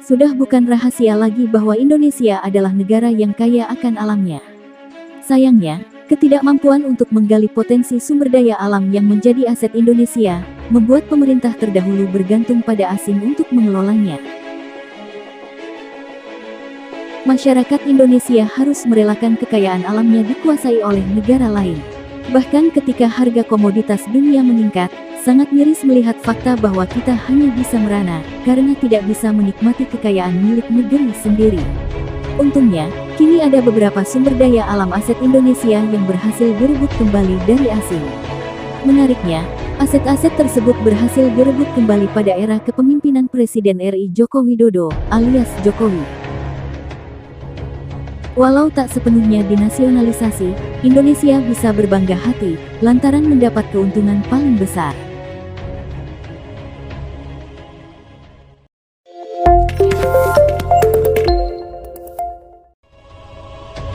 Sudah bukan rahasia lagi bahwa Indonesia adalah negara yang kaya akan alamnya. Sayangnya, ketidakmampuan untuk menggali potensi sumber daya alam yang menjadi aset Indonesia, membuat pemerintah terdahulu bergantung pada asing untuk mengelolanya. Masyarakat Indonesia harus merelakan kekayaan alamnya dikuasai oleh negara lain. Bahkan ketika harga komoditas dunia meningkat, sangat miris melihat fakta bahwa kita hanya bisa merana, karena tidak bisa menikmati kekayaan milik negeri sendiri. Untungnya, kini ada beberapa sumber daya alam aset Indonesia yang berhasil direbut kembali dari asing. Menariknya, aset-aset tersebut berhasil direbut kembali pada era kepemimpinan Presiden RI Joko Widodo, alias Jokowi. Walau tak sepenuhnya dinasionalisasi, Indonesia bisa berbangga hati, lantaran mendapat keuntungan paling besar.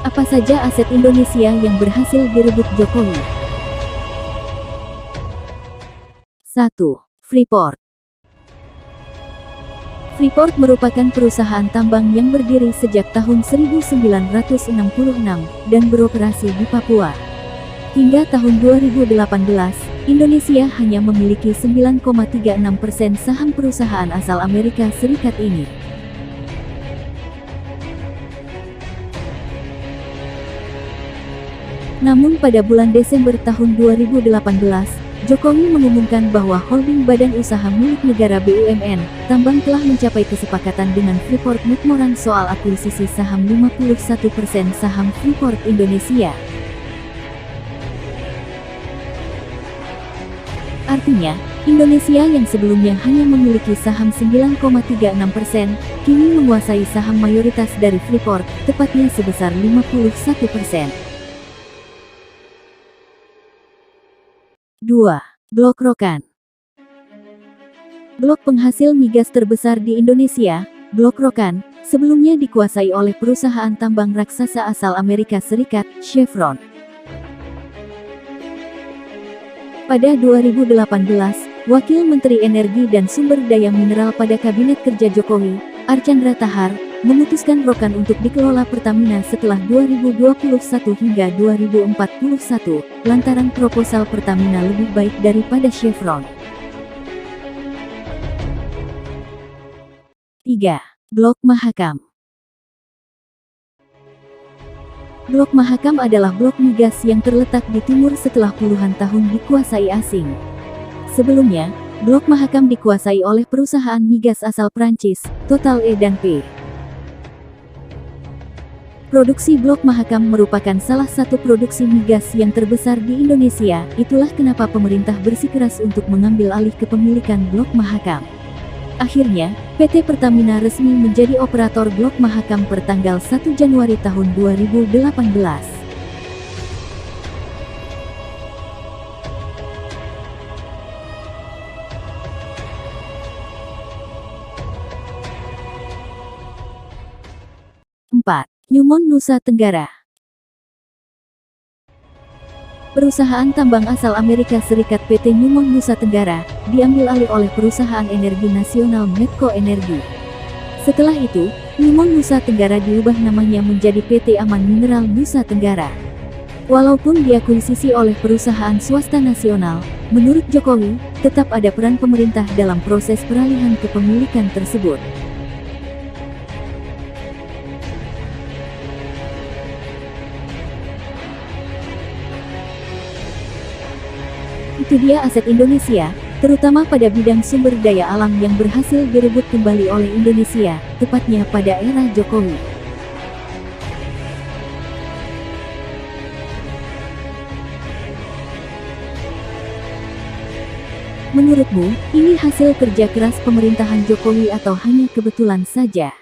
Apa saja aset Indonesia yang berhasil direbut Jokowi? 1. Freeport. Freeport merupakan perusahaan tambang yang berdiri sejak tahun 1966 dan beroperasi di Papua. Hingga tahun 2018, Indonesia hanya memiliki 9,36% saham perusahaan asal Amerika Serikat ini. Namun pada bulan Desember tahun 2018, Jokowi mengumumkan bahwa holding badan usaha milik negara BUMN, tambang telah mencapai kesepakatan dengan Freeport McMoran soal akuisisi saham 51% saham Freeport Indonesia. Artinya, Indonesia yang sebelumnya hanya memiliki saham 9,36%, kini menguasai saham mayoritas dari Freeport, tepatnya sebesar 51%. 2. Blok Rokan. Blok penghasil migas terbesar di Indonesia, Blok Rokan, sebelumnya dikuasai oleh perusahaan tambang raksasa asal Amerika Serikat, Chevron. Pada 2018, Wakil Menteri Energi dan Sumber Daya Mineral pada Kabinet Kerja Jokowi, Archandra Tahar, memutuskan Rokan untuk dikelola Pertamina setelah 2021 hingga 2041, lantaran proposal Pertamina lebih baik daripada Chevron. 3. Blok Mahakam. Blok Mahakam adalah blok migas yang terletak di timur setelah puluhan tahun dikuasai asing. Sebelumnya, Blok Mahakam dikuasai oleh perusahaan migas asal Prancis, Total dan P. Produksi Blok Mahakam merupakan salah satu produksi migas yang terbesar di Indonesia, itulah kenapa pemerintah bersikeras untuk mengambil alih kepemilikan Blok Mahakam. Akhirnya, PT Pertamina resmi menjadi operator Blok Mahakam per tanggal 1 Januari tahun 2018. 4. Newmont Nusa Tenggara. Perusahaan tambang asal Amerika Serikat PT Newmont Nusa Tenggara, diambil alih oleh perusahaan energi nasional Medco Energi. Setelah itu, Newmont Nusa Tenggara diubah namanya menjadi PT Aman Mineral Nusa Tenggara. Walaupun diakuisisi oleh perusahaan swasta nasional, menurut Jokowi, tetap ada peran pemerintah dalam proses peralihan kepemilikan tersebut. Itu dia aset Indonesia, terutama pada bidang sumber daya alam yang berhasil direbut kembali oleh Indonesia, tepatnya pada era Jokowi. Menurutmu, ini hasil kerja keras pemerintahan Jokowi atau hanya kebetulan saja?